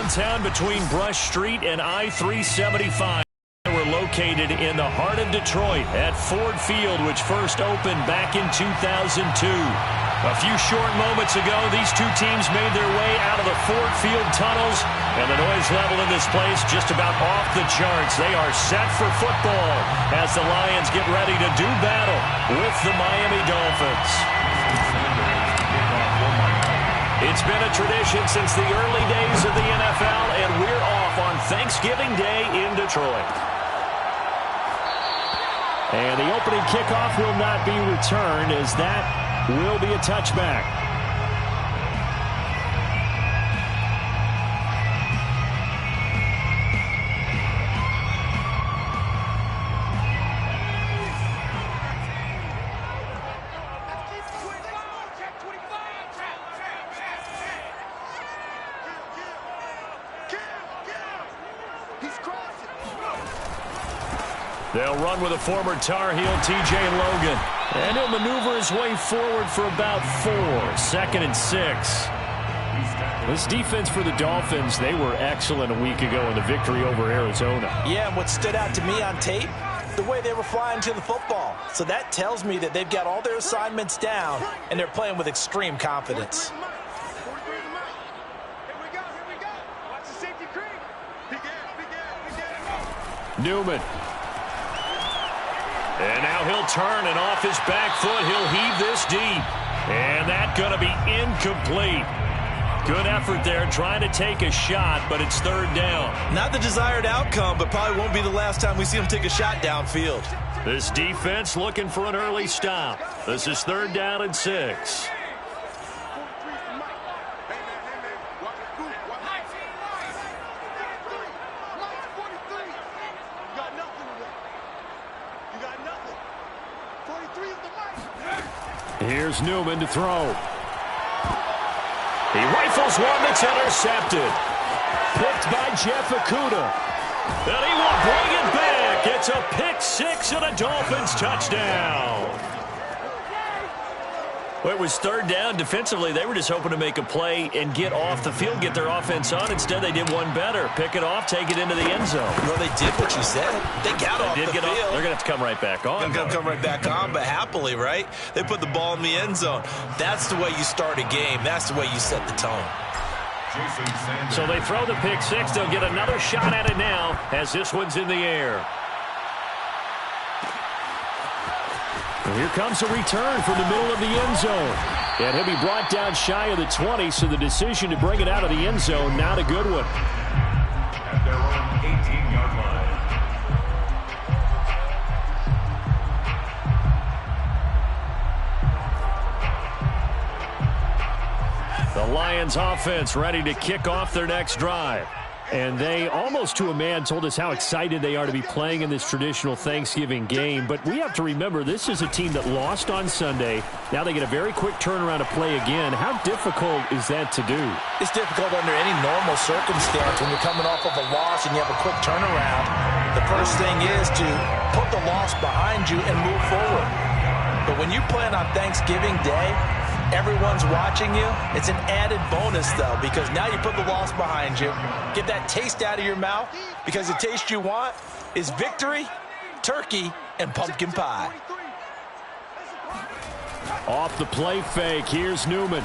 downtown between Brush Street and I-375. We're located in the heart of Detroit at Ford Field, which first opened back in 2002. A few short moments ago, these two teams made their way out of the Ford Field tunnels, and the noise level in this place just about off the charts. They are set for football as the Lions get ready to do battle with the Miami Dolphins. It's been a tradition since the early days of the NFL, and we're off on Thanksgiving Day in Detroit. And the opening kickoff will not be returned, as that will be a touchback. They'll run with a former Tar Heel, T.J. Logan. And he'll maneuver his way forward for about 4. 2nd and 6. This defense for the Dolphins, they were excellent a week ago in the victory over Arizona. Yeah, and what stood out to me on tape, the way they were flying to the football. So that tells me that they've got all their assignments down, and they're playing with extreme confidence. Newman. And now he'll turn, and off his back foot, he'll heave this deep. And that's going to be incomplete. Good effort there, trying to take a shot, but it's 3rd down. Not the desired outcome, but probably won't be the last time we see him take a shot downfield. This defense looking for an early stop. This is 3rd down and 6. Here's Newman to throw. He rifles one that's intercepted. Picked by Jeff Okudah. And he will bring it back. It's a pick 6 and a Dolphins touchdown. Well, it was 3rd down. Defensively, they were just hoping to make a play and get off the field, get their offense on. Instead, they did one better. Pick it off, take it into the end zone. Well, they did what you said. They got off the field. They're going to have to come right back on. They're going to come right back on, but happily, right? They put the ball in the end zone. That's the way you start a game. That's the way you set the tone. So they throw the pick 6. They'll get another shot at it now as this one's in the air. And here comes a return from the middle of the end zone. And he'll be brought down shy of the 20, so the decision to bring it out of the end zone, not a good one. At their own 18-yard line. The Lions offense ready to kick off their next drive. And they, almost to a man, told us how excited they are to be playing in this traditional Thanksgiving game. But we have to remember, this is a team that lost on Sunday. Now they get a very quick turnaround to play again. How difficult is that to do? It's difficult under any normal circumstance when you're coming off of a loss and you have a quick turnaround. The first thing is to put the loss behind you and move forward. But when you play on Thanksgiving Day, everyone's watching you. It's an added bonus, though, because now you put the loss behind you. Get that taste out of your mouth, because the taste you want is victory, turkey, and pumpkin pie. Off the play fake, here's Newman.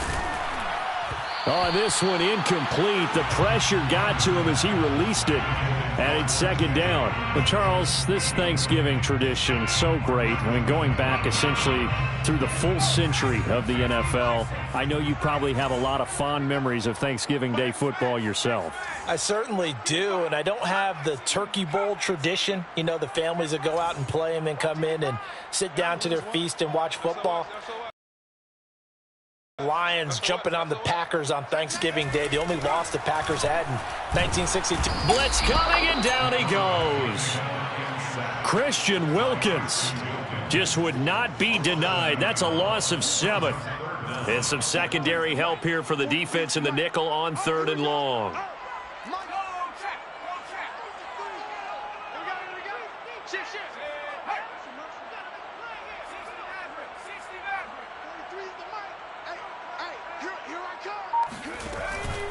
Oh, this one incomplete. The pressure got to him as he released it. And it's 2nd down. But, Charles, this Thanksgiving tradition, so great. I mean, going back essentially through the full century of the NFL, I know you probably have a lot of fond memories of Thanksgiving Day football yourself. I certainly do, and I don't have the Turkey Bowl tradition. You know, the families that go out and play and then come in and sit down to their feast and watch football. Lions jumping on the Packers on Thanksgiving Day. The only loss the Packers had in 1962. Blitz coming, and down he goes. Christian Wilkins just would not be denied. That's a loss of 7. And some secondary help here for the defense in the nickel on 3rd and long.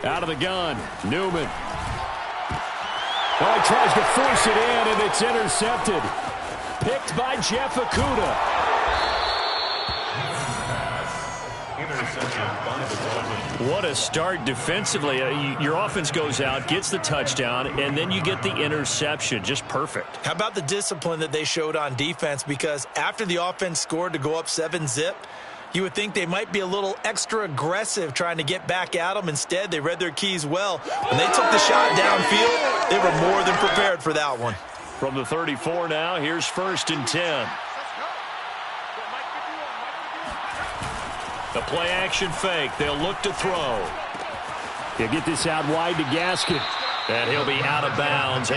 Out of the gun, Newman. Oh, he tries to force it in, and it's intercepted. Picked by Jeff Okudah. What a start defensively. Your offense goes out, gets the touchdown, and then you get the interception. Just perfect. How about the discipline that they showed on defense? Because after the offense scored to go up 7-zip, you would think they might be a little extra aggressive trying to get back at them. Instead, they read their keys well. When they took the shot downfield, they were more than prepared for that one. From the 34 now, here's 1st and 10. The play-action fake. They'll look to throw. He'll get this out wide to Gaskin. And he'll be out of bounds.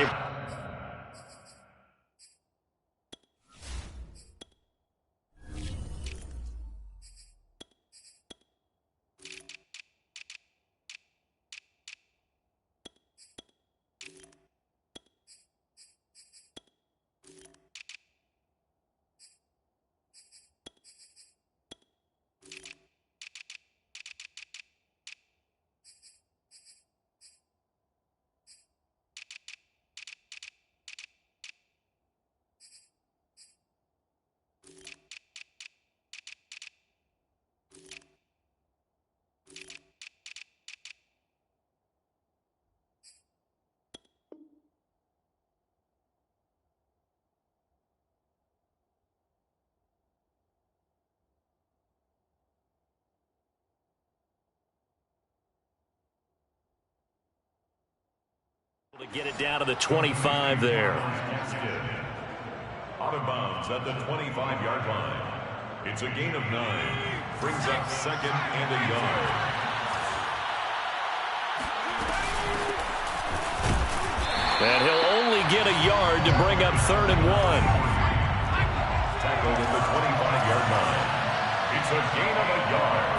To get it down to the 25 there. Out of bounds at the 25-yard line. It's a gain of 9. Brings up 2nd and a yard. And he'll only get a yard to bring up 3rd and 1. Tackled at the 25-yard line. It's a gain of a yard.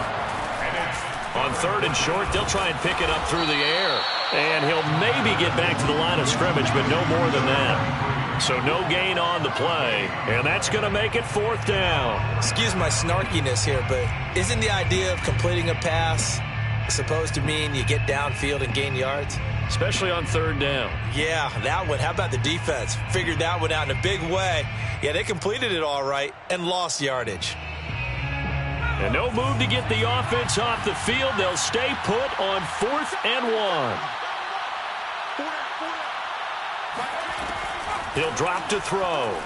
And it's on 3rd and short, they'll try and pick it up through the air. And he'll maybe get back to the line of scrimmage, but no more than that. So no gain on the play, and that's going to make it 4th down. Excuse my snarkiness here, but isn't the idea of completing a pass supposed to mean you get downfield and gain yards? Especially on 3rd down. Yeah, that one. How about the defense? Figured that one out in a big way. Yeah, they completed it all right and lost yardage. And no move to get the offense off the field. They'll stay put on 4th and 1. He'll drop to throw.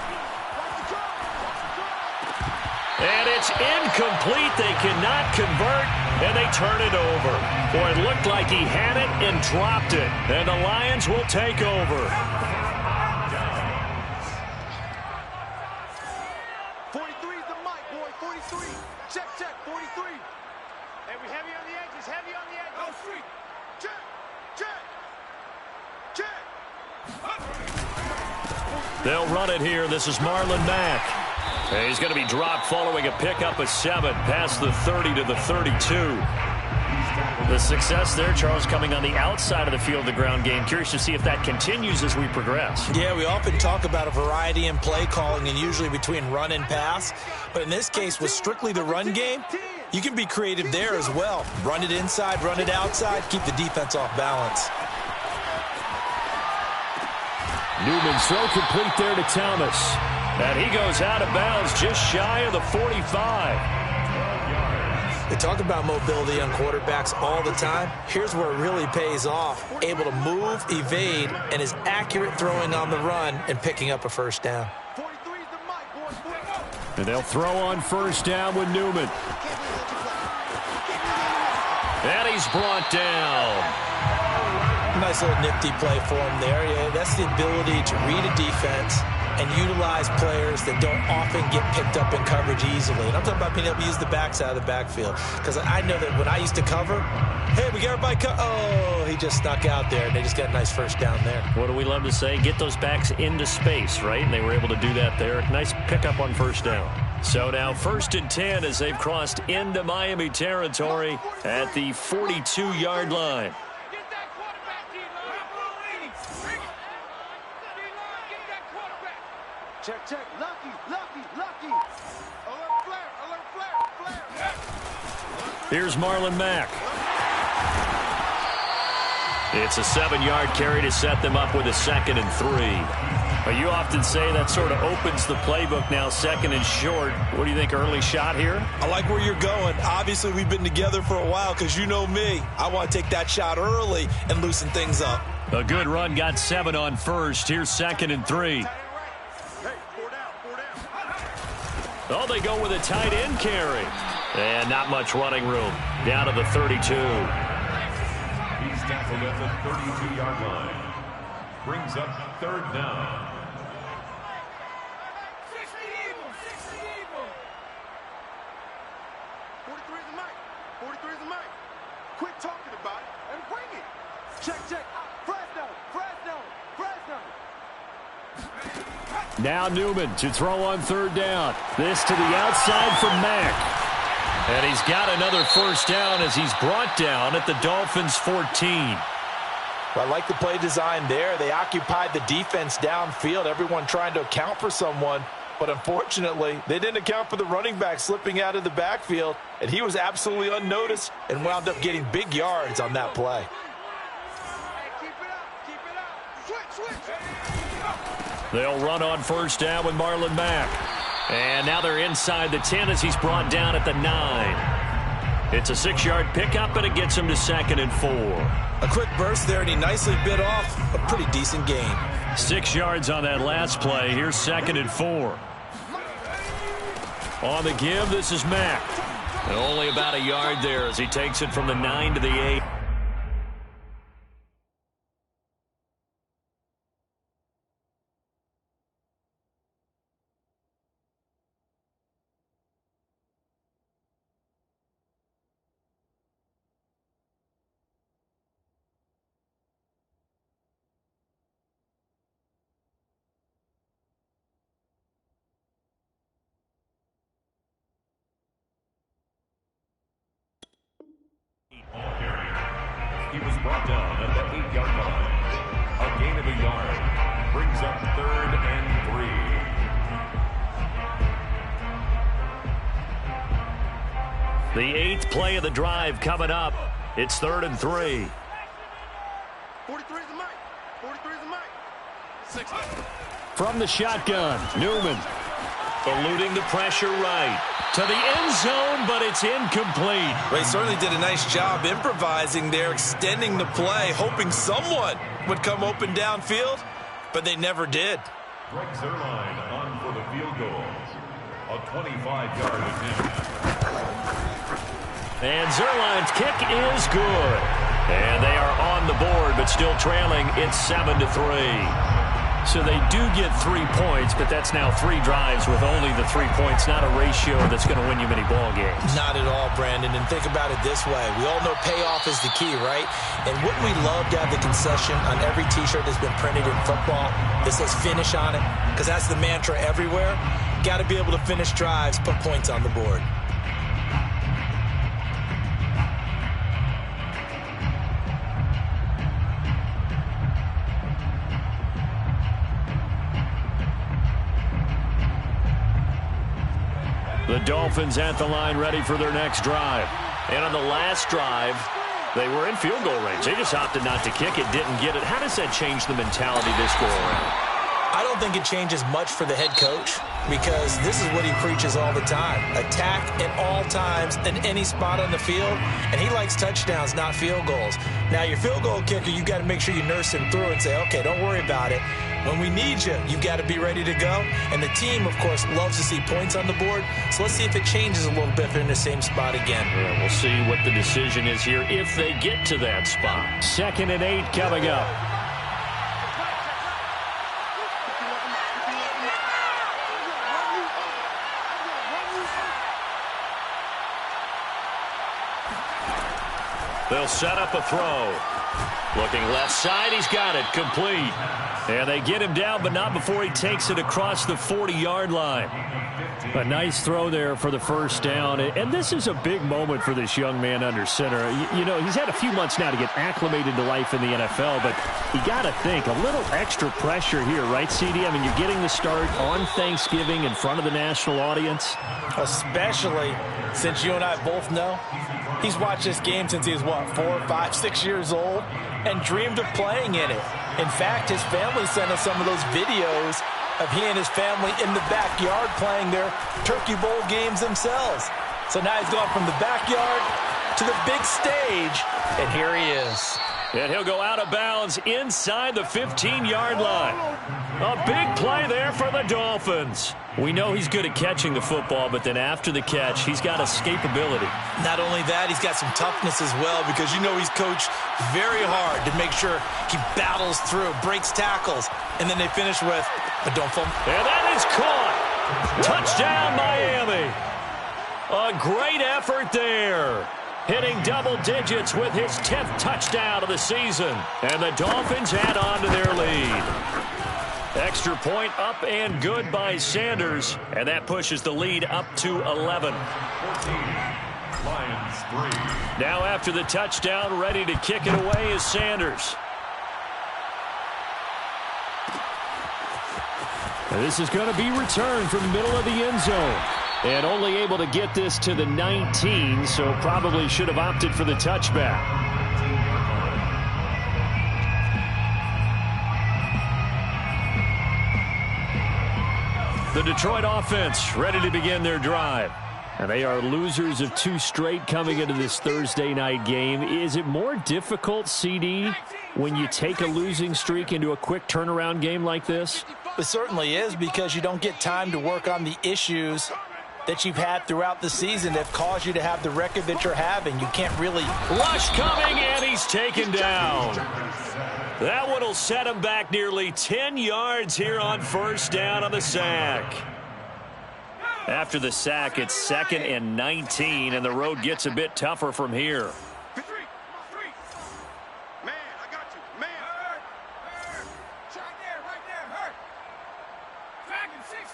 And it's incomplete. They cannot convert, and they turn it over. Boy, it looked like he had it and dropped it. And the Lions will take over. 43 is the mic, boy. 43. Check, 43. Hey, we heavy on the edges. Heavy on the edges. Oh, street. Check. They'll run it here. This is Marlon Mack. And he's going to be dropped following a pickup of 7 past the 30 to the 32. The success there, Charles, coming on the outside of the field, the ground game. Curious to see if that continues as we progress. Yeah, we often talk about a variety in play calling and usually between run and pass. But in this case, with strictly the run game, you can be creative there as well. Run it inside, run it outside, keep the defense off balance. Newman's throw complete there to Thomas. And he goes out of bounds just shy of the 45. They talk about mobility on quarterbacks all the time. Here's where it really pays off. Able to move, evade, and is accurate throwing on the run and picking up a 1st down. And they'll throw on 1st down with Newman. And he's brought down. Nice little nifty play for him there. Yeah, that's the ability to read a defense and utilize players that don't often get picked up in coverage easily. And I'm talking about being able to use the backside of the backfield. Because I know that when I used to cover, hey, we got everybody oh, he just snuck out there, and they just got a nice 1st down there. What do we love to say? Get those backs into space, right? And they were able to do that there. Nice pickup on 1st down. So now 1st and 10 as they've crossed into Miami territory at the 42-yard line. Check. Lucky. Alert flare. Here's Marlon Mack. It's a 7-yard carry to set them up with a 2nd and 3. But you often say that sort of opens the playbook now, 2nd and short. What do you think, early shot here? I like where you're going. Obviously, we've been together for a while because you know me. I want to take that shot early and loosen things up. A good run, got 7 on first. Here's 2nd and 3. Oh, they go with a tight end carry. And not much running room. Down to the 32. He's tackled at the 32-yard line. Brings up 3rd down. 43 is the mic. 43 is the mic. Quit talking about it and bring it. Check, check. Fresno, Fresno, Fresno. Now Newman to throw on 3rd down. This to the outside for Mack. And he's got another 1st down as he's brought down at the Dolphins' 14. I like the play design there. They occupied the defense downfield, everyone trying to account for someone. But unfortunately, they didn't account for the running back slipping out of the backfield, and he was absolutely unnoticed and wound up getting big yards on that play. Hey, keep it up, keep it up. Switch. They'll run on 1st down with Marlon Mack. And now they're inside the 10 as he's brought down at the 9. It's a 6-yard pickup, and it gets him to 2nd and 4. A quick burst there, and he nicely bit off a pretty decent gain. 6 yards on that last play. Here's 2nd and 4. On the give, this is Mack. And only about a yard there as he takes it from the 9 to the 8. He was brought down at the 8-yard line. A gain of a yard. Brings up 3rd and 3. The 8th play of the drive coming up. It's 3rd and 3. 43 is the mic. 43 is the mic. 6. From the shotgun, Newman eluding the pressure right to the end zone, but it's incomplete. They certainly did a nice job improvising there, extending the play, hoping someone would come open downfield, but they never did. Greg Zuerlein on for the field goal. A 25-yard attempt. And Zuerlein's kick is good. And they are on the board, but still trailing. It's 7-3. So they do get 3 points, but that's now 3 drives with only the 3 points, not a ratio that's going to win you many ball games. Not at all, Brandon. And think about it this way. We all know payoff is the key, right? And wouldn't we love to have the concession on every T-shirt that's been printed in football that says finish on it? Because that's the mantra everywhere. Got to be able to finish drives, put points on the board. The Dolphins at the line ready for their next drive. And on the last drive, they were in field goal range. They just opted not to kick it, didn't get it. How does that change the mentality this go around? I don't think it changes much for the head coach because this is what he preaches all the time. Attack at all times in any spot on the field, and he likes touchdowns, not field goals. Now, your field goal kicker, you got to make sure you nurse him through and say, okay, don't worry about it. When we need you, you got to be ready to go. And the team, of course, loves to see points on the board. So let's see if it changes a little bit if they're in the same spot again. Yeah, we'll see what the decision is here if they get to that spot. 2nd and 8 coming up. They'll set up a throw. Looking left side, he's got it, complete. And they get him down, but not before he takes it across the 40-yard line. A nice throw there for the 1st down. And this is a big moment for this young man under center. You know, he's had a few months now to get acclimated to life in the NFL, but you got to think, a little extra pressure here, right, CD? I mean, you're getting the start on Thanksgiving in front of the national audience. Especially since you and I both know He's watched this game since he was, what, 4, 5, 6 years old and dreamed of playing in it. In fact, his family sent us some of those videos of he and his family in the backyard playing their Turkey Bowl games themselves. So now he's gone from the backyard to the big stage, and here he is. And he'll go out of bounds inside the 15-yard line. A big play there for the Dolphins. We know he's good at catching the football, but then after the catch, he's got escapability. Not only that, he's got some toughness as well, because you know he's coached very hard to make sure he battles through, breaks tackles, and then they finish with a don't fumble. And that is caught. Touchdown, Miami. A great effort there. Hitting double digits with his 10th touchdown of the season. And the Dolphins add on to their lead. Extra point up and good by Sanders. And that pushes the lead up to 11. 14, Lions 3. Now after the touchdown, ready to kick it away is Sanders. And this is going to be returned from the middle of the end zone. And only able to get this to the 19, so probably should have opted for the touchback. The Detroit offense ready to begin their drive. And they are losers of 2 straight coming into this Thursday night game. Is it more difficult, CD, when you take a losing streak into a quick turnaround game like this? It certainly is, because you don't get time to work on the issues that you've had throughout the season that caused you to have the record that you're having. You can't really... Rush coming, and he's taken down. That one will set him back nearly 10 yards here on first down on the sack. After the sack, it's 2nd and 19, and the road gets a bit tougher from here. Man, I got you. Man. Hurt. Right there. Hurt. Dragon 60.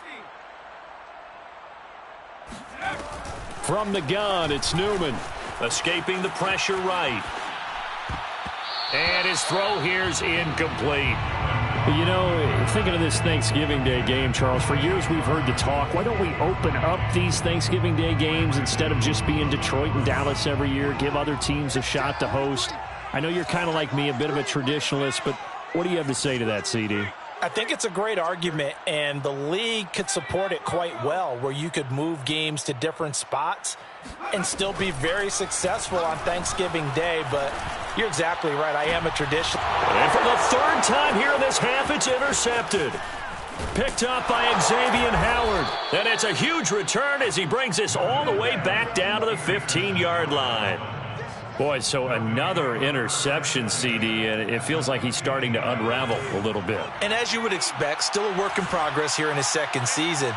From the gun, it's Newman. Escaping the pressure right. And his throw here's incomplete. You know, thinking of this Thanksgiving Day game, Charles, for years we've heard the talk, why don't we open up these Thanksgiving Day games instead of just being Detroit and Dallas every year, give other teams a shot to host? I know you're kind of like me, a bit of a traditionalist, but what do you have to say to that, CD? I think it's a great argument, and the league could support it quite well, where you could move games to different spots and still be very successful on Thanksgiving Day. But you're exactly right. I am a traditionalist. And for the 3rd time here in this half, it's intercepted. Picked up by Xavier Howard. And it's a huge return as he brings this all the way back down to the 15-yard line. Boy, so another interception, CD, and it feels like he's starting to unravel a little bit. And as you would expect, still a work in progress here in his 2nd season.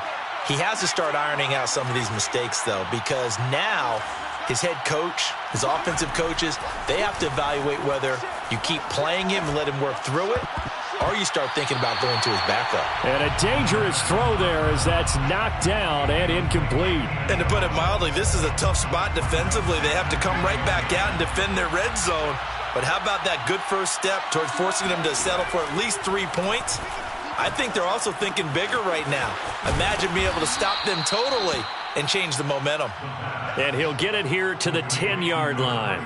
He has to start ironing out some of these mistakes, though, because now his head coach, his offensive coaches, they have to evaluate whether you keep playing him and let him work through it, or you start thinking about going to his backup. And a dangerous throw there as that's knocked down and incomplete. And to put it mildly, this is a tough spot defensively. They have to come right back out and defend their red zone. But how about that good first step towards forcing them to settle for at least 3 points? I think they're also thinking bigger right now. Imagine being able to stop them totally and change the momentum. And he'll get it here to the 10-yard line.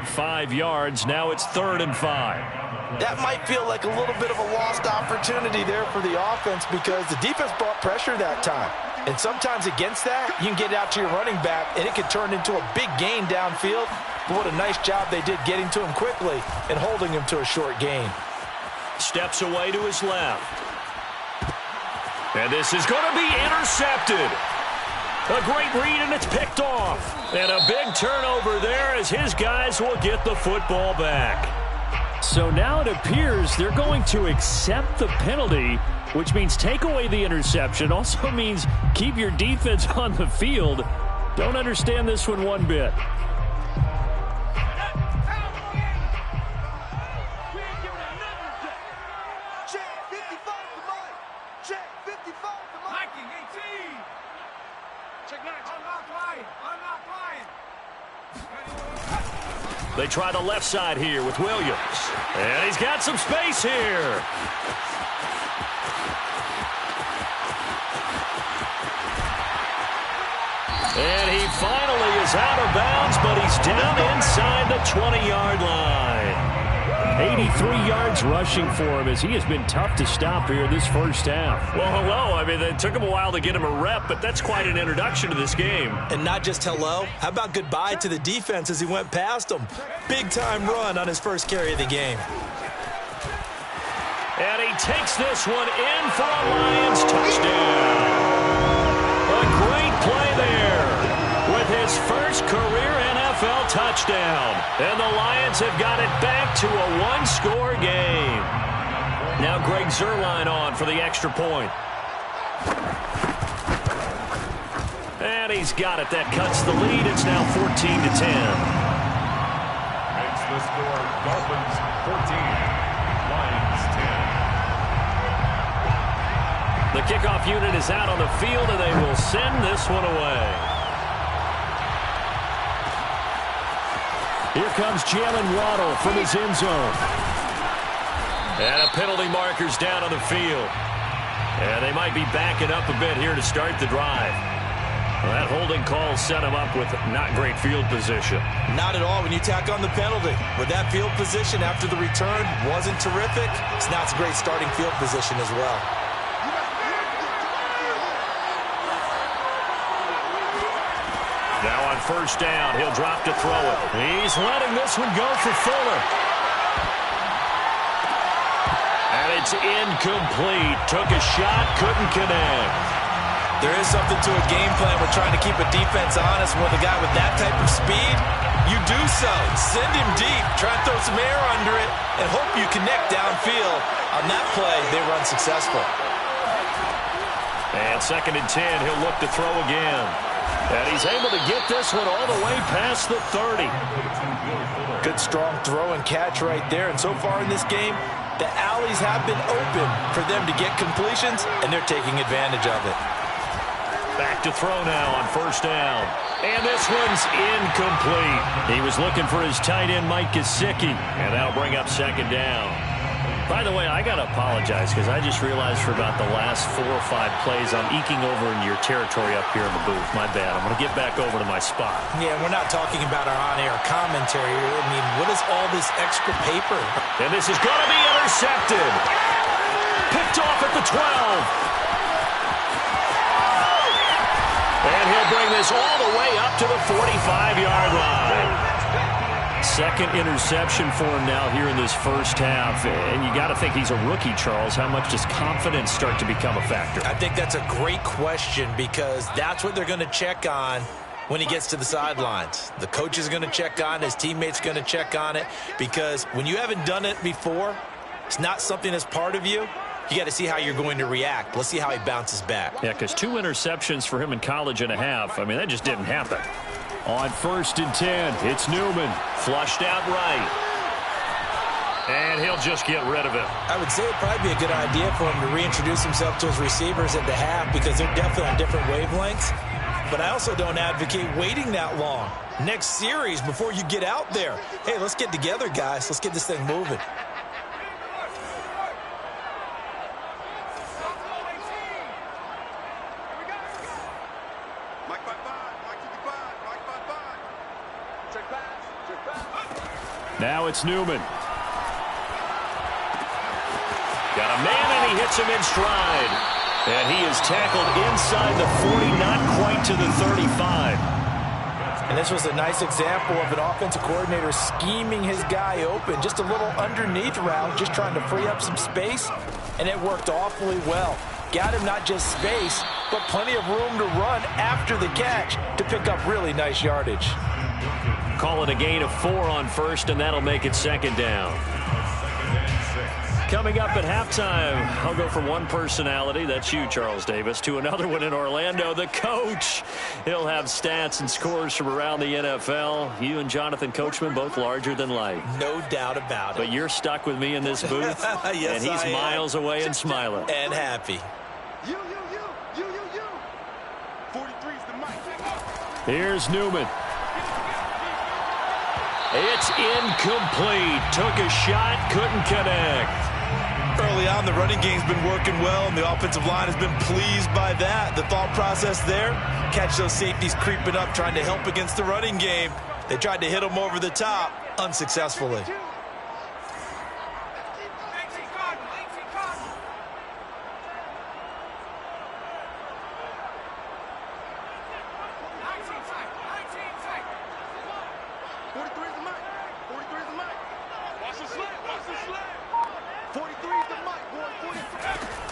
5 yards, now it's 3rd and 5. That might feel like a little bit of a lost opportunity there for the offense, because the defense brought pressure that time. And sometimes against that, you can get out to your running back, and it can turn into a big gain downfield. But what a nice job they did getting to him quickly and holding him to a short gain. Steps away to his left. And this is going to be intercepted. A great read, and it's picked off. And a big turnover there as his guys will get the football back. So now it appears they're going to accept the penalty, which means take away the interception. Also means keep your defense on the field. Don't understand this one bit. They try the left side here with Williams. And he's got some space here. And he finally is out of bounds, but he's down inside the 20-yard line. 83 yards rushing for him as he has been tough to stop here this first half. Well, hello. I mean, it took him a while to get him a rep, but that's quite an introduction to this game. And not just hello. How about goodbye to the defense as he went past them? Big-time run on his first carry of the game. And he takes this one in for a Lions touchdown. A great play there with his first career NFL touchdown. And the Lions have got it back to a one-score game. Now Greg Zuerlein on for the extra point. And he's got it. That cuts the lead. It's now 14-10. Makes the score Dolphins 14, Lions 10. The kickoff unit is out on the field, and they will send this one away. Here comes Jalen Waddle from his end zone. And a penalty marker's down on the field. And they might be backing up a bit here to start the drive. Well, that holding call set him up with not great field position. Not at all when you tack on the penalty. With that field position after the return wasn't terrific, it's not a great starting field position as well. Now on first down, he'll drop to throw it. He's letting this one go for Fuller. And it's incomplete. Took a shot, couldn't connect. There is something to a game plan with trying to keep a defense honest. With a guy with that type of speed, you do so. Send him deep, try and throw some air under it, and hope you connect downfield. On that play, they run successful. And 2nd and 10, he'll look to throw again. And he's able to get this one all the way past the 30. Good, strong throw and catch right there. And so far in this game, the alleys have been open for them to get completions, and they're taking advantage of it. Back to throw now on first down. And this one's incomplete. He was looking for his tight end, Mike Gesicki. And that'll bring up 2nd down. By the way, I got to apologize because I just realized for about the last 4 or 5 plays I'm eking over into your territory up here in the booth. My bad. I'm going to get back over to my spot. Yeah, we're not talking about our on-air commentary. I mean, what is all this extra paper? And this is going to be intercepted. Picked off at the 12. And he'll bring this all the way up to the 45-yard line. 2nd interception for him now here in this first half. And you got to think he's a rookie, Charles. How much does confidence start to become a factor? I think that's a great question because that's what they're going to check on when he gets to the sidelines. The coach is going to check on it. His teammates going to check on it because when you haven't done it before, it's not something that's part of you. You got to see how you're going to react. Let's see how he bounces back. Yeah, because 2 interceptions for him in college and a half. I mean, that just didn't happen. On 1st and 10, it's Newman. Flushed out right. And he'll just get rid of it. I would say it'd probably be a good idea for him to reintroduce himself to his receivers at the half because they're definitely on different wavelengths. But I also don't advocate waiting that long. Next series before you get out there. Hey, let's get together, guys. Let's get this thing moving. Now it's Newman. Got a man, and he hits him in stride. And he is tackled inside the 40, not quite to the 35. And this was a nice example of an offensive coordinator scheming his guy open. Just a little underneath route, just trying to free up some space. And it worked awfully well. Got him not just space, but plenty of room to run after the catch to pick up really nice yardage. Call it a gain of 4 on first, and that'll make it 2nd down. Coming up at halftime, I'll go from one personality, that's you, Charles Davis, to another one in Orlando, the coach. He'll have stats and scores from around the NFL. You and Jonathan Coachman, both larger than life. No doubt about it. But you're stuck with me in this booth, yes, and he's miles away and smiling. And happy. You. 43's the mic. Here's Newman. It's incomplete. Took a shot, couldn't connect. Early on, the running game's been working well, and the offensive line has been pleased by that. The thought process there, catch those safeties creeping up, trying to help against the running game. They tried to hit them over the top, unsuccessfully.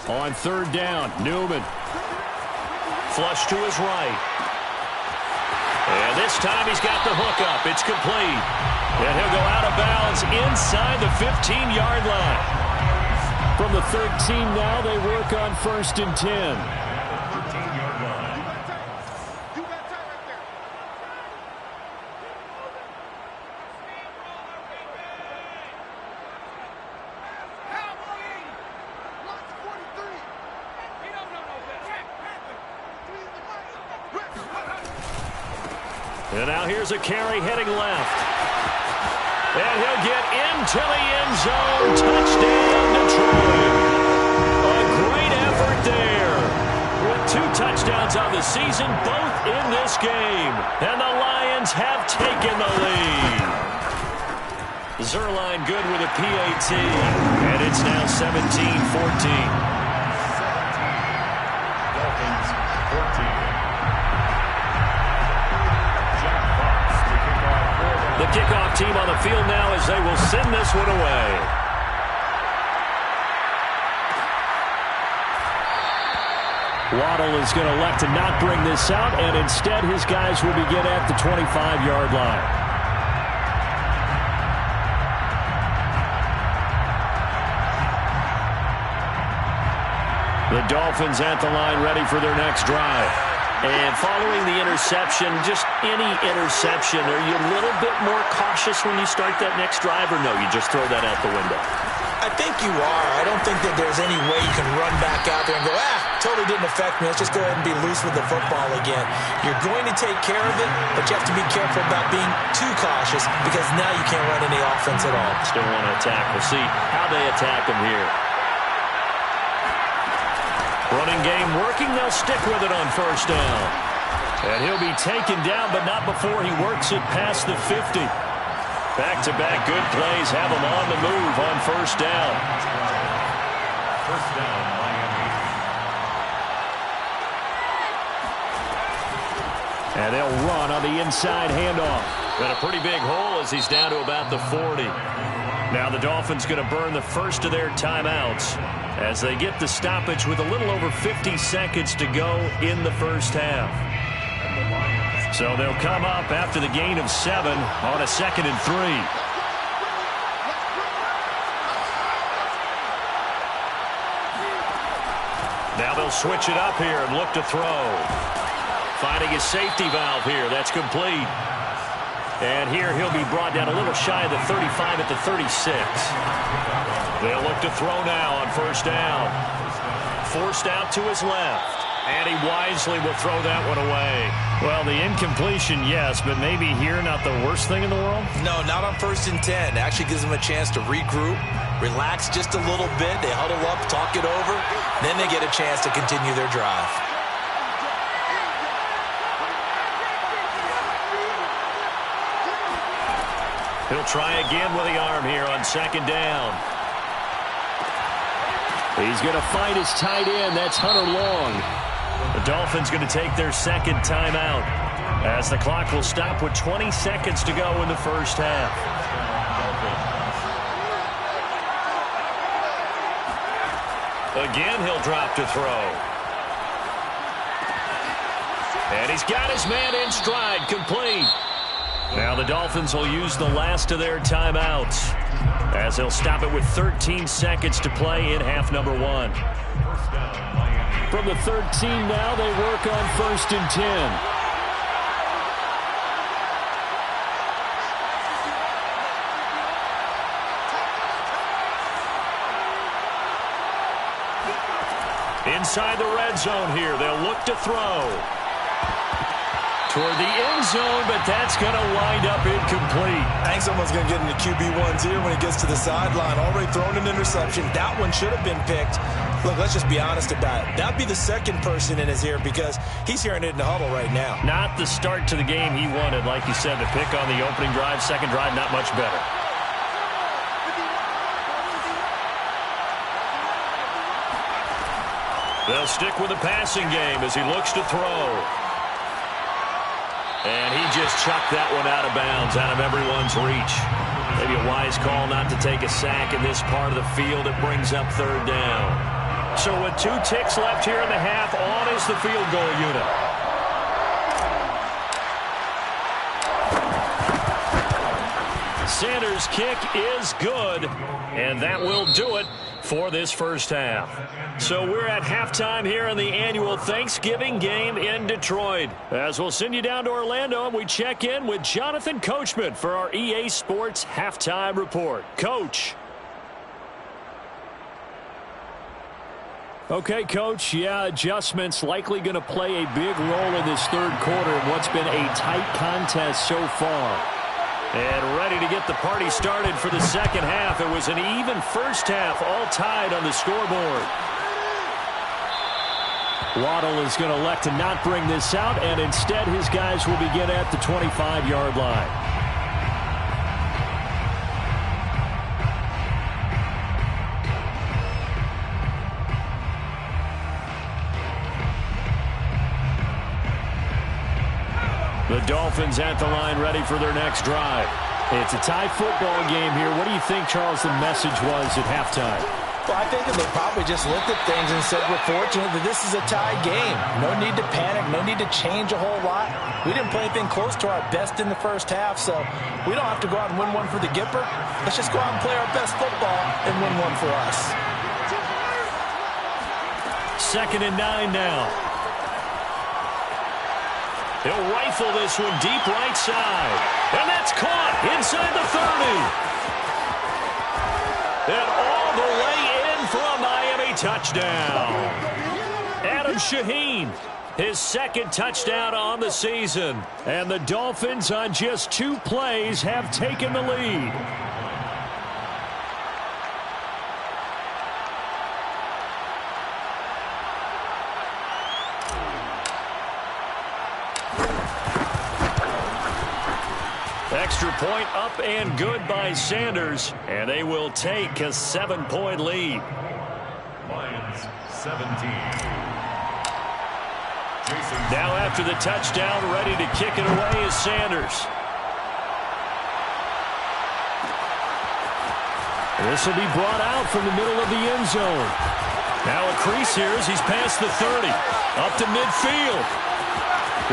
On third down, Newman. Flush to his right. And this time he's got the hook up. It's complete. And he'll go out of bounds inside the 15-yard line. From the 13 now, they work on 1st and 10. And now here's a carry heading left. And he'll get into the end zone. Touchdown, Detroit. A great effort there. With 2 touchdowns on the season, both in this game. And the Lions have taken the lead. Zerline good with a PAT. And it's now 17-14. The kickoff team on the field now as they will send this one away. Waddle is going to elect to not bring this out, and instead his guys will begin at the 25-yard line. The Dolphins at the line ready for their next drive. And following the interception, just any interception, are you a little bit more cautious when you start that next drive, or no, you just throw that out the window? I think you are. I don't think that there's any way you can run back out there and go, totally didn't affect me. Let's just go ahead and be loose with the football again. You're going to take care of it, but you have to be careful about being too cautious because now you can't run any offense at all. Still want to attack. We'll see how they attack them here. Running game working. They'll stick with it on 1st down. And he'll be taken down, but not before he works it past the 50. Back-to-back good plays have him on the move on 1st down. 1st down, Miami. And they'll run on the inside handoff. Got a pretty big hole as he's down to about the 40. Now the Dolphins going to burn the first of their timeouts as they get the stoppage with a little over 50 seconds to go in the first half. So they'll come up after the gain of 7 on a 2nd and 3. Now they'll switch it up here and look to throw. Finding his safety valve here. That's complete. And here he'll be brought down a little shy of the 35 at the 36. They'll look to throw now on 1st down. Forced out to his left. And he wisely will throw that one away. Well, the incompletion, yes, but maybe here not the worst thing in the world? No, not on 1st and 10. It actually gives them a chance to regroup, relax just a little bit. They huddle up, talk it over. Then they get a chance to continue their drive. He'll try again with the arm here on 2nd down. He's going to find his tight end. That's Hunter Long. The Dolphins going to take their 2nd timeout as the clock will stop with 20 seconds to go in the first half. Again, he'll drop to throw. And he's got his man in stride, complete. Now the Dolphins will use the last of their timeouts as they'll stop it with 13 seconds to play in half number 1. From the 13 now, they work on 1st and 10. Inside the red zone here, they'll look to throw. toward the end zone, but that's going to wind up incomplete. I think someone's going to get into QB1's ear when he gets to the sideline. Already thrown an interception. That one should have been picked. Look, let's just be honest about it. That'd be the second person in his ear because he's hearing it in the huddle right now. Not the start to the game he wanted. Like you said, the pick on the opening drive, second drive, not much better. They'll stick with the passing game as he looks to throw. And he just chucked that one out of bounds, out of everyone's reach. Maybe a wise call not to take a sack in this part of the field. It brings up third down. So with 2 ticks left here in the half, on is the field goal unit. Sanders' kick is good, and that will do it for this first half. So we're at halftime here in the annual Thanksgiving game in Detroit. As we'll send you down to Orlando, and we check in with Jonathan Coachman for our EA Sports Halftime Report. Coach. Okay, Coach, adjustments likely going to play a big role in this third quarter in what's been a tight contest so far. And ready to get the party started for the second half. It was an even first half, all tied on the scoreboard. Waddle is going to elect to not bring this out, and instead his guys will begin at the 25-yard line. The Dolphins at the line ready for their next drive. It's a tie football game here. What do you think, Charles, the message was at halftime? Well, I think that they probably just looked at things and said, we're fortunate that this is a tie game. No need to panic. No need to change a whole lot. We didn't play anything close to our best in the first half, so we don't have to go out and win one for the Gipper. Let's just go out and play our best football and win one for us. 2nd and 9 now. He'll rifle this one deep right side. And that's caught inside the 30. And all the way in for a Miami touchdown. Adam Shaheen, his 2nd touchdown on the season. And the Dolphins on just 2 plays have taken the lead. Extra point up and good by Sanders, and they will take a 7-point lead. Lions 17. Now after the touchdown, ready to kick it away is Sanders. This will be brought out from the middle of the end zone. Now a crease here as he's past the 30. Up to midfield.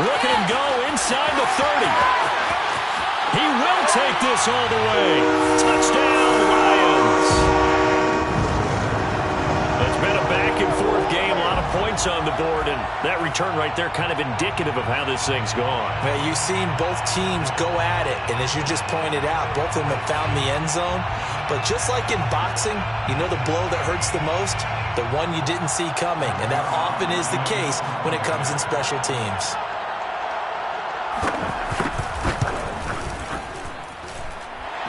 Look at him go inside the 30. He will take this all the way. Touchdown, Lions. It's been a back-and-forth game, a lot of points on the board, and that return right there kind of indicative of how this thing's gone. Well, you've seen both teams go at it, and as you just pointed out, both of them have found the end zone. But just like in boxing, you know the blow that hurts the most? The one you didn't see coming, and that often is the case when it comes in special teams.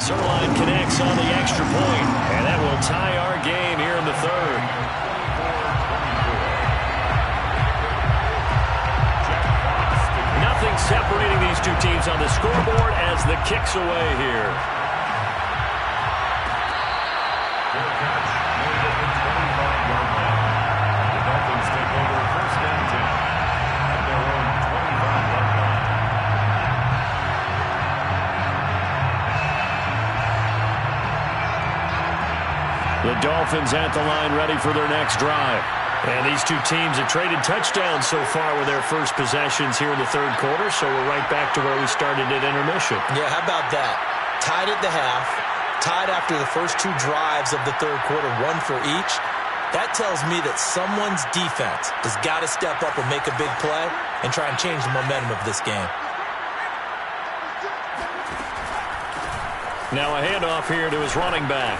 Zerline connects on the extra point, and that will tie our game here in the third. Nothing separating these two teams on the scoreboard as the kick's away here. The Dolphins take over 1st and 10 at their own 25-yard line. The Dolphins at the line ready for their next drive. And these two teams have traded touchdowns so far with their first possessions here in the third quarter, so we're right back to where we started at intermission. Yeah, how about that? Tied at the half, tied after the first 2 drives of the third quarter, 1 for each. That tells me that someone's defense has got to step up and make a big play and try and change the momentum of this game. Now a handoff here to his running back.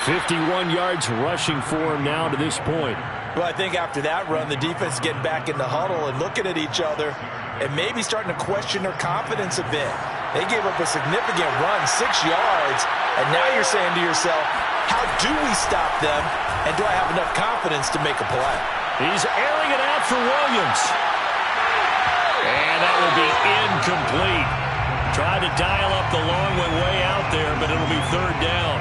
51 yards rushing for him now to this point. Well, I think after that run, the defense is getting back in the huddle and looking at each other. and maybe starting to question their confidence a bit. They gave up a significant run, 6 yards, and now you're saying to yourself, how do we stop them, and do I have enough confidence to make a play? He's airing it out for Williams. And that will be incomplete. Tried to dial up the long way out there, but it'll be third down.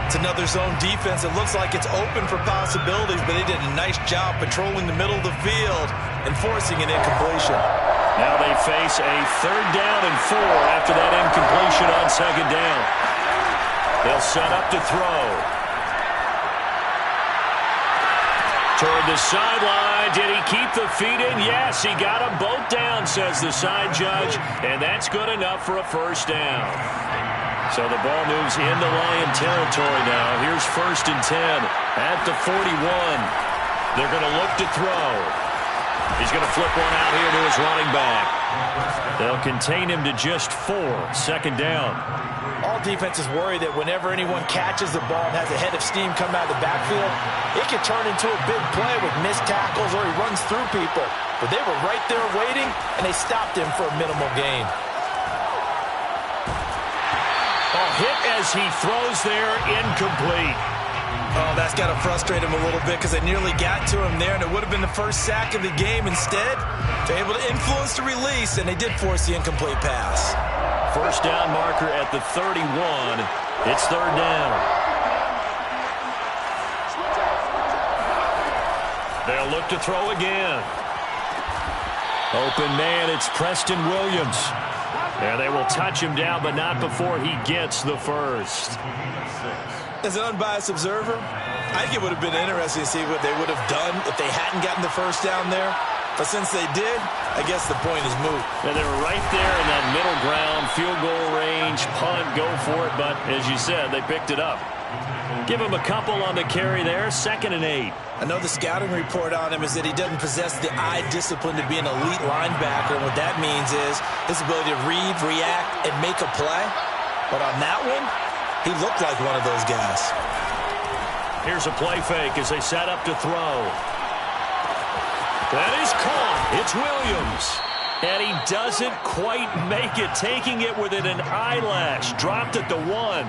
It's another zone defense. It looks like it's open for possibilities, but they did a nice job patrolling the middle of the field and forcing an incompletion. Now they face a third down and 4 after that incompletion on second down. They'll set up to throw. Toward the sideline. Did he keep the feet in? Yes, he got them both down, says the side judge, and that's good enough for a first down. So the ball moves into Lion territory now. Here's 1st and 10 at the 41. They're going to look to throw. He's going to flip one out here to his running back. They'll contain him to just 4. Second down. All defenses worry that whenever anyone catches the ball and has a head of steam come out of the backfield, it can turn into a big play with missed tackles or he runs through people. But they were right there waiting, and they stopped him for a minimal gain. Hit as he throws there, incomplete. Oh, that's got to frustrate him a little bit because they nearly got to him there, and it would have been the first sack of the game. Instead, they're able to influence the release, and they did force the incomplete pass. First down marker at the 31. It's third down. They'll look to throw again. Open man, it's Preston Williams. And they will touch him down, but not before he gets the first. As an unbiased observer, I think it would have been interesting to see what they would have done if they hadn't gotten the first down there. But since they did, I guess the point is moot. And they were right there in that middle ground, field goal range, punt, go for it. But as you said, they picked it up. Give him a couple on the carry there, 2nd and 8. I know the scouting report on him is that he doesn't possess the eye discipline to be an elite linebacker. And what that means is his ability to read, react, and make a play. But on that one, he looked like one of those guys. Here's a play fake as they set up to throw. That is caught. It's Williams. And he doesn't quite make it, taking it within an eyelash. Dropped at the 1.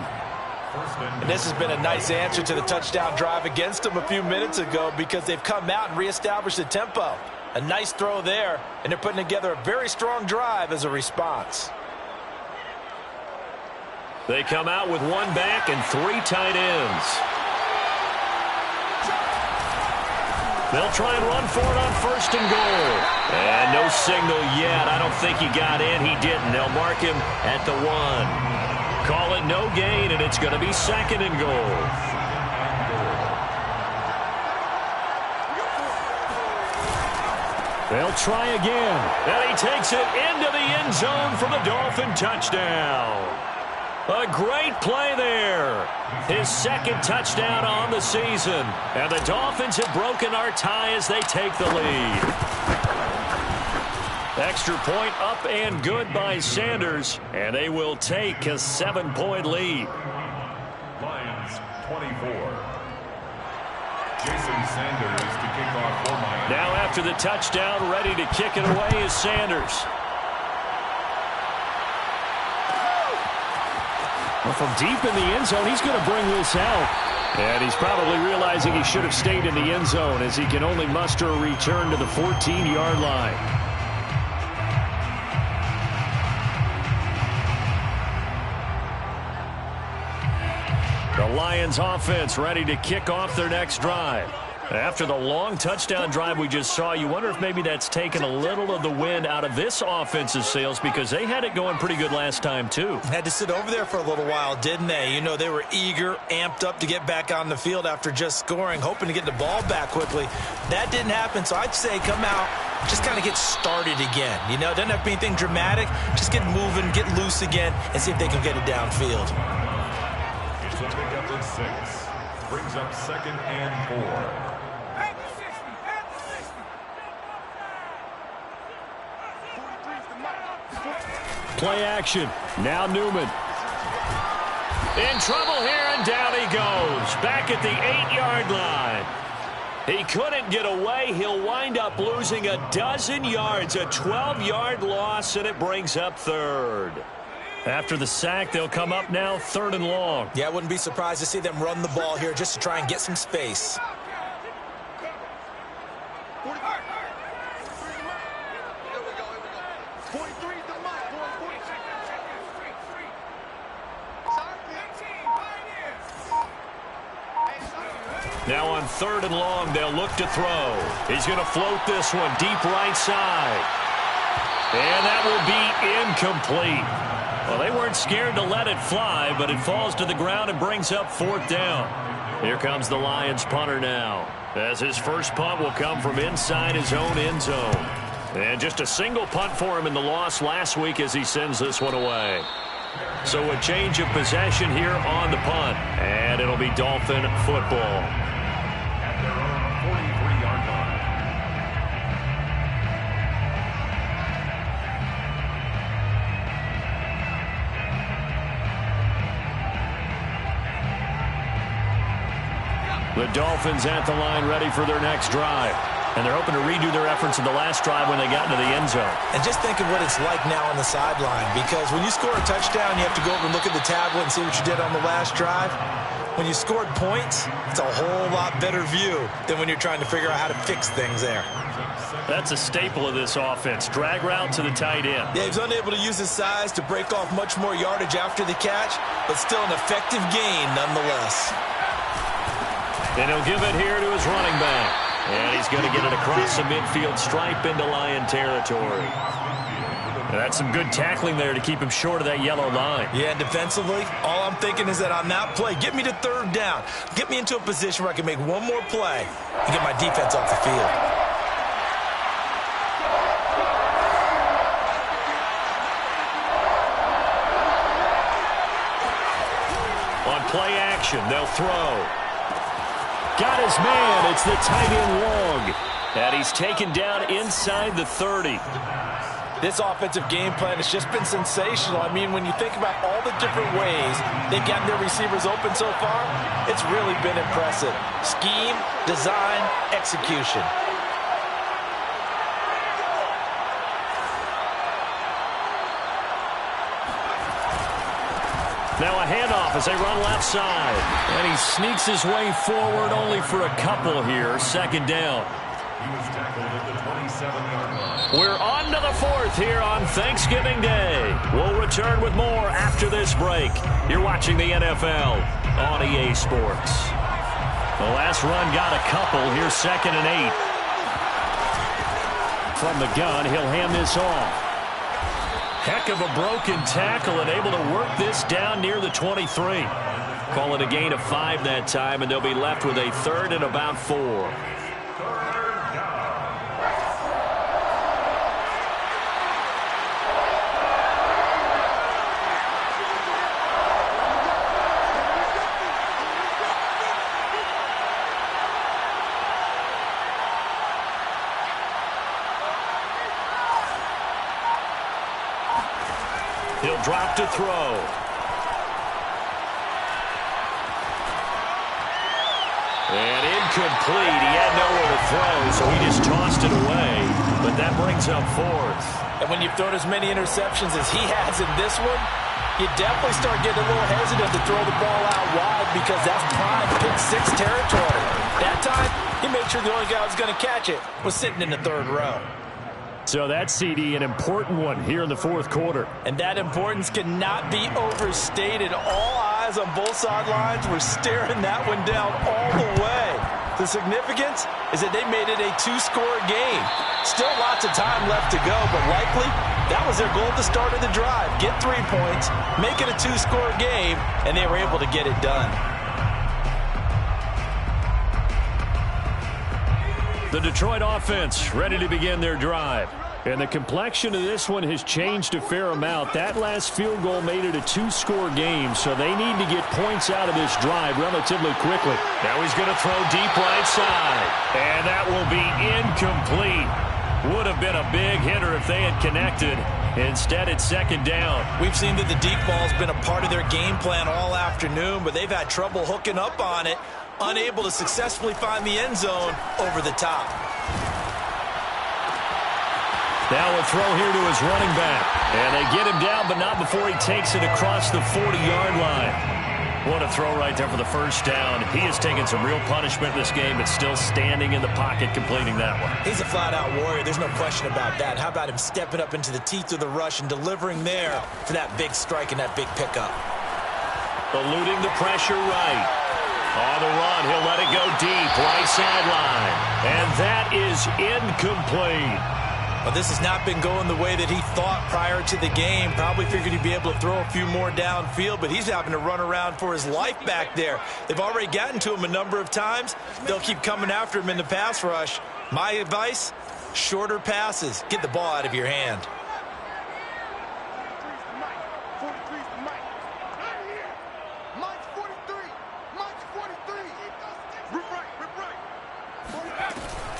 And this has been a nice answer to the touchdown drive against them a few minutes ago because they've come out and reestablished the tempo. A nice throw there, and they're putting together a very strong drive as a response. They come out with 1 back and 3 tight ends. They'll try and run for it on 1st and goal. And no signal yet. I don't think he got in. He didn't. They'll mark him at the 1. Call it no gain, and it's going to be 2nd and goal. They'll try again. And he takes it into the end zone for the Dolphin touchdown. A great play there. His 2nd touchdown on the season. And the Dolphins have broken our tie as they take the lead. Extra point up and good by Sanders, and they will take a 7-point lead. Lions 24. Jason Sanders to kick off for Miami. Now after the touchdown, ready to kick it away is Sanders. Well, from deep in the end zone, he's going to bring this out. And he's probably realizing he should have stayed in the end zone as he can only muster a return to the 14-yard line. The Lions offense ready to kick off their next drive. After the long touchdown drive we just saw, you wonder if maybe that's taken a little of the wind out of this offense's sails because they had it going pretty good last time too. Had to sit over there for a little while, didn't they? You know, they were eager, amped up to get back on the field after just scoring, hoping to get the ball back quickly. That didn't happen, so I'd say come out, just kind of get started again. You know, doesn't have to be anything dramatic. Just get moving, get loose again, and see if they can get it downfield. It's a pickup at 6. Brings up 2nd and 4. Play action. Now Newman. In trouble here, and down he goes. Back at the 8-yard line. He couldn't get away. He'll wind up losing a dozen yards, a 12-yard loss, and it brings up third. After the sack, they'll come up now 3rd and long. Yeah, I wouldn't be surprised to see them run the ball here just to try and get some space. Now on 3rd and long, they'll look to throw. He's going to float this one deep right side. And that will be incomplete. Well, they weren't scared to let it fly, but it falls to the ground and brings up 4th down. Here comes the Lions punter now, as his first punt will come from inside his own end zone. And just a single punt for him in the loss last week as he sends this one away. So a change of possession here on the punt, and it'll be Dolphin football. At their own 43-yard line. The Dolphins at the line ready for their next drive. And they're hoping to redo their efforts in the last drive when they got into the end zone. And just think of what it's like now on the sideline, because when you score a touchdown, you have to go over and look at the tablet and see what you did on the last drive. When you scored points, it's a whole lot better view than when you're trying to figure out how to fix things there. That's a staple of this offense. Drag route to the tight end. Yeah, he's unable to use his size to break off much more yardage after the catch, but still an effective gain nonetheless. And he'll give it here to his running back. And he's going to get it across the midfield stripe into Lion territory. And that's some good tackling there to keep him short of that yellow line. Yeah, and defensively, all I'm thinking is that on that play, get me to 3rd down. Get me into a position where I can make one more play and get my defense off the field. On play action, they'll throw. Got his man. It's the tight end Long. And he's taken down inside the 30. This offensive game plan has just been sensational. I mean, when you think about all the different ways they've gotten their receivers open so far, it's really been impressive. Scheme, design, execution. Now a handoff as they run left side. And he sneaks his way forward only for a couple here. 2nd down. He was tackled at the 27-yard line. We're on to the 4th here on Thanksgiving Day. We'll return with more after this break. You're watching the NFL on EA Sports. The last run got a couple. Here's 2nd and 8. From the gun, he'll hand this off. Heck of a broken tackle and able to work this down near the 23. Call it a gain of 5 that time, and they'll be left with a 3rd and about 4. He'll drop to throw. And incomplete. He had nowhere to throw, so he just tossed it away. But that brings up 4th. And when you've thrown as many interceptions as he has in this one, you definitely start getting a little hesitant to throw the ball out wide because that's prime pick-6 territory. That time, he made sure the only guy who was going to catch it was sitting in the 3rd row. So that CD, an important one here in the 4th quarter. And that importance cannot be overstated. All eyes on both sidelines were staring that one down all the way. The significance is that they made it a 2-score game. Still lots of time left to go, but likely that was their goal at the start of the drive. Get 3 points, make it a 2-score game, and they were able to get it done. The Detroit offense ready to begin their drive. And the complexion of this one has changed a fair amount. That last field goal made it a 2-score game, so they need to get points out of this drive relatively quickly. Now he's going to throw deep right side. And that will be incomplete. Would have been a big hitter if they had connected. Instead, it's 2nd down. We've seen that the deep ball's been a part of their game plan all afternoon, but they've had trouble hooking up on it. unable to successfully find the end zone over the top. Now a throw here to his running back. And they get him down, but not before he takes it across the 40-yard line. What a throw right there for the first down. He has taken some real punishment in this game, but still standing in the pocket completing that one. He's a flat-out warrior. There's no question about that. How about him stepping up into the teeth of the rush and delivering there for that big strike and that big pickup? Eluding the pressure right. On the run, he'll let it go deep, right sideline. And that is incomplete. Well, this has not been going the way that he thought prior to the game. Probably figured he'd be able to throw a few more downfield, but he's having to run around for his life back there. They've already gotten to him a number of times. They'll keep coming after him in the pass rush. My advice, shorter passes. Get the ball out of your hand.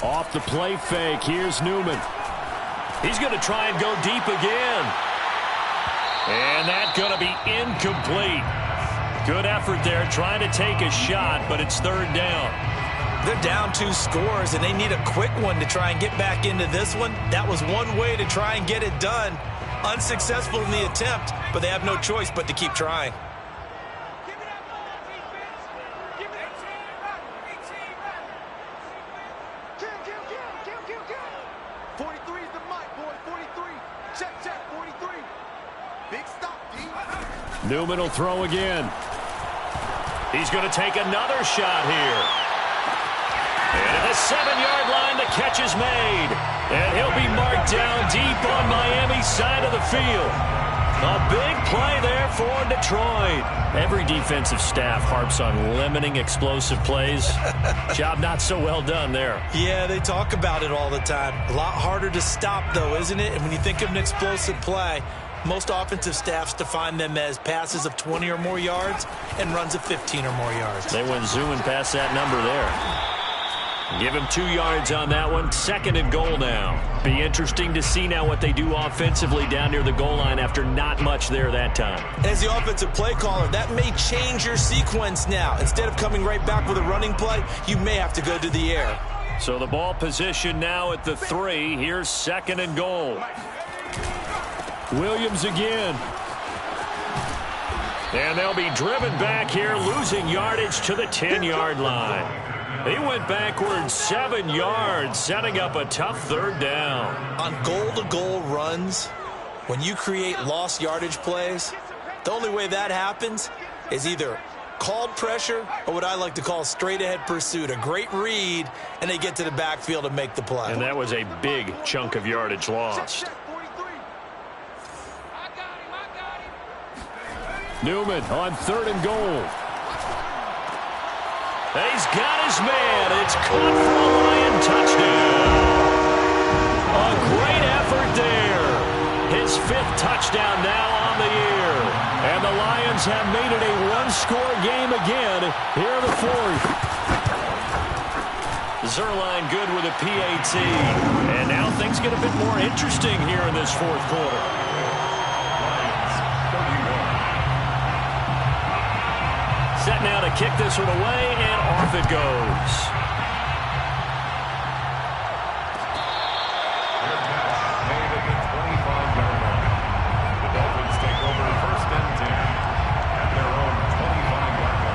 Off the play fake, here's Newman. He's going to try and go deep again. And that's going to be incomplete. Good effort there, trying to take a shot, but it's third down. They're down 2 scores, and they need a quick one to try and get back into this one. That was one way to try and get it done. Unsuccessful in the attempt, but they have no choice but to keep trying. Newman will throw again. He's going to take another shot here. And at the 7-yard line, the catch is made. And he'll be marked down deep on Miami's side of the field. A big play there for Detroit. Every defensive staff harps on limiting explosive plays. Job not so well done there. Yeah, they talk about it all the time. A lot harder to stop, though, isn't it? And when you think of an explosive play, most offensive staffs define them as passes of 20 or more yards and runs of 15 or more yards. They went zooming past that number there. Give him 2 yards on that one. 2nd and goal now. Be interesting to see now what they do offensively down near the goal line after not much there that time. As the offensive play caller, that may change your sequence now. Instead of coming right back with a running play, you may have to go to the air. So the ball position now at the 3. Here's 2nd and goal. Williams again. And they'll be driven back here, losing yardage to the 10-yard line. He went backwards 7 yards, setting up a tough third down. On goal-to-goal runs, when you create lost yardage plays, the only way that happens is either called pressure or what I like to call straight-ahead pursuit. A great read, and they get to the backfield and make the play. And that was a big chunk of yardage lost. Newman on 3rd and goal. He's got his man. It's caught for a Lion touchdown. A great effort there. His 5th touchdown now on the year. And the Lions have made it a 1-score game again here in the 4th. Zerline good with a PAT. And now things get a bit more interesting here in this 4th quarter. Set now to kick this one away, and off it goes. Made at the 25-yard line. The Dolphins take over 1st and 10 at their own 25-yard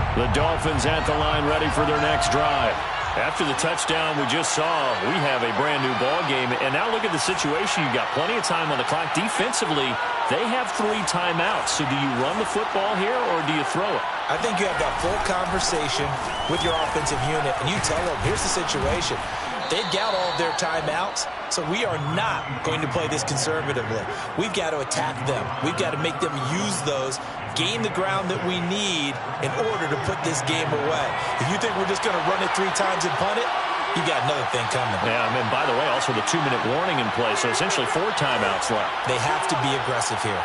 line. The Dolphins at the line, ready for their next drive. After the touchdown we just saw, we have a brand-new ball game. And now look at the situation. You've got plenty of time on the clock. Defensively, they have 3 timeouts. So do you run the football here or do you throw it? I think you have that full conversation with your offensive unit, and you tell them, here's the situation. They've got all of their timeouts, so we are not going to play this conservatively. We've got to attack them. We've got to make them use those, gain the ground that we need in order to put this game away. If you think we're just going to run it 3 times and punt it, you got another thing coming. Yeah, and by the way, also the 2-minute warning in play, so essentially 4 timeouts left. They have to be aggressive here.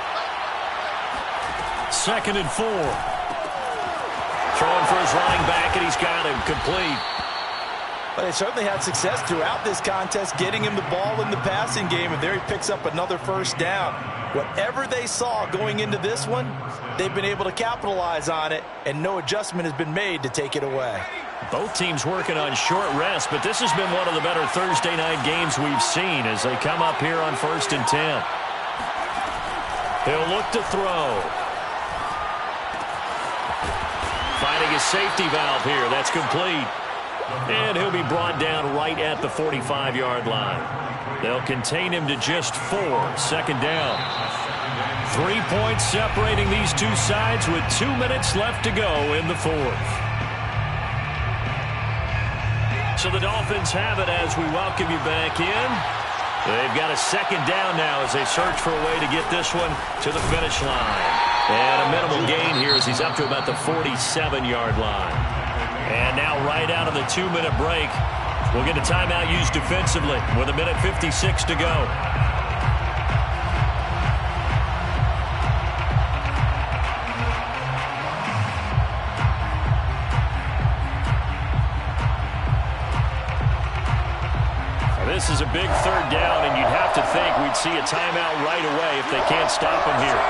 2nd and 4. Throwing for his running back, and he's got him complete. But they certainly had success throughout this contest, getting him the ball in the passing game, and there he picks up another first down. Whatever they saw going into this one, they've been able to capitalize on it, and no adjustment has been made to take it away. Both teams working on short rest, but this has been one of the better Thursday night games we've seen as they come up here on 1st and 10. He'll look to throw. Finding his safety valve here. That's complete. And he'll be brought down right at the 45-yard line. They'll contain him to just 4. Second down. 3 points separating these two sides with 2 minutes left to go in the fourth. So the Dolphins have it as we welcome you back in. They've got a second down now as they search for a way to get this one to the finish line. And a minimal gain here as he's up to about the 47-yard line. And now right out of the 2-minute break, we'll get a timeout used defensively with 1:56 to go. This is a big third down, and you'd have to think we'd see a timeout right away if they can't stop him here.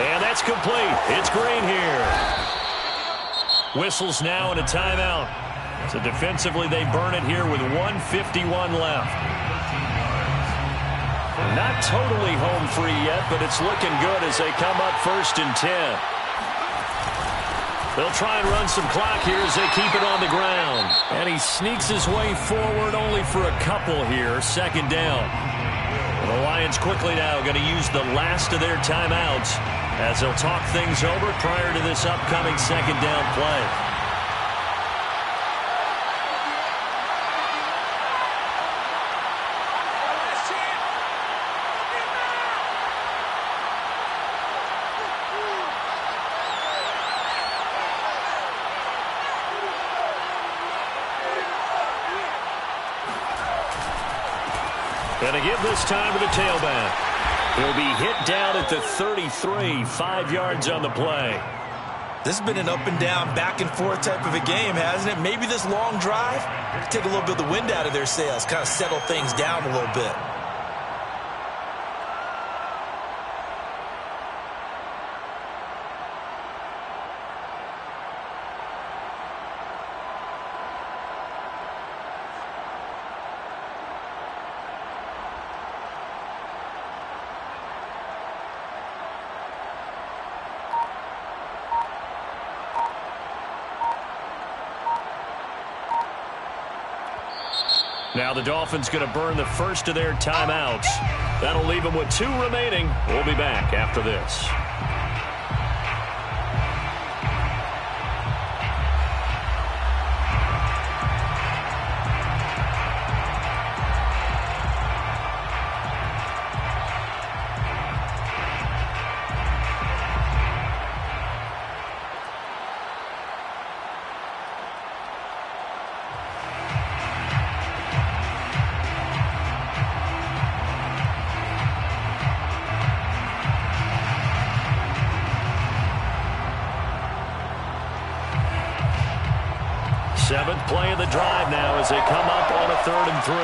And that's complete. It's Green here. Whistles now and a timeout. So defensively, they burn it here with 1:51 left. Not totally home free yet, but it's looking good as they come up 1st and 10. They'll try and run some clock here as they keep it on the ground. And he sneaks his way forward only for a couple here. Second down. The Lions quickly now going to use the last of their timeouts as they'll talk things over prior to this upcoming second down play. And to give this time to the tailback. He'll be hit down at the 33, 5 yards on the play. This has been an up and down, back and forth type of a game, hasn't it? Maybe this long drive take a little bit of the wind out of their sails, kind of settle things down a little bit. Now the Dolphins going to burn the first of their timeouts. That'll leave them with 2 remaining. We'll be back after this. Seventh play of the drive now as they come up on a 3rd and 3.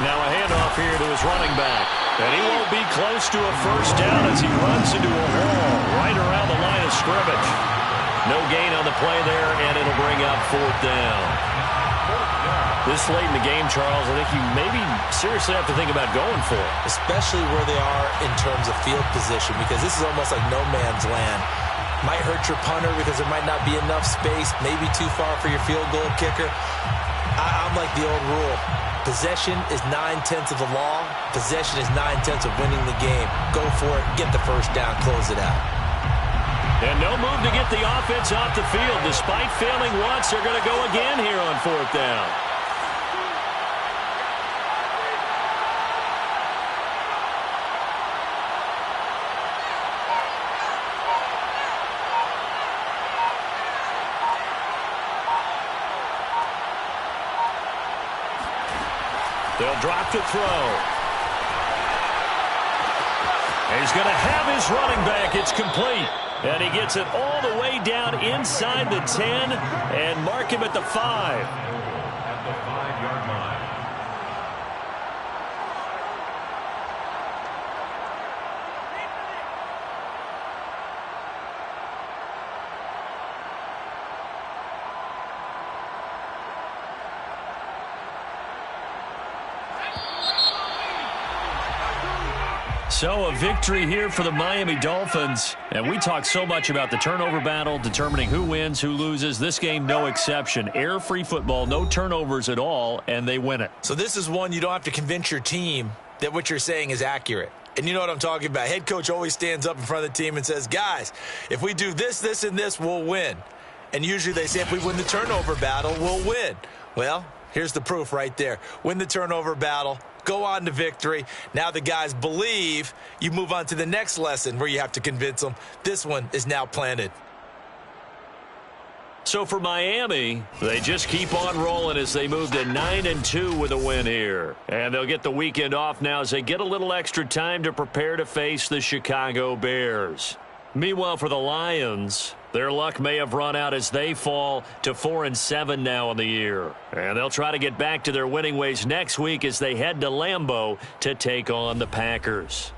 Now a handoff here to his running back. And he won't be close to a first down as he runs into a wall right around the line of scrimmage. No gain on the play there, and it'll bring up 4th down. This late in the game, Charles, I think you maybe seriously have to think about going for it. Especially where they are in terms of field position, because this is almost like no man's land. Might hurt your punter because there might not be enough space, maybe too far for your field goal kicker. I'm like the old rule. Possession is 9/10 of the law. Possession is 9/10 of winning the game. Go for it, get the first down, close it out. And no move to get the offense off the field. Despite failing once, they're going to go again here on 4th down. They'll drop to throw. He's going to have his running back. It's complete. And he gets it all the way down inside the 10 and mark him at the 5. At the 5-yard line. So a victory here for the Miami Dolphins. And we talk so much about the turnover battle, determining who wins, who loses. This game, no exception. Air-free football, no turnovers at all, and they win it. So this is one you don't have to convince your team that what you're saying is accurate. And you know what I'm talking about. Head coach always stands up in front of the team and says, guys, if we do this, this, and this, we'll win. And usually they say if we win the turnover battle, we'll win. Well, here's the proof right there. Win the turnover battle. Go on to victory. Now the guys believe. You move on to the next lesson where you have to convince them. This one is now planted. So for Miami, they just keep on rolling as they move to 9-2 with a win here. And they'll get the weekend off now as they get a little extra time to prepare to face the Chicago Bears. Meanwhile, for the Lions, their luck may have run out as they fall to 4-7 now in the year. And they'll try to get back to their winning ways next week as they head to Lambeau to take on the Packers.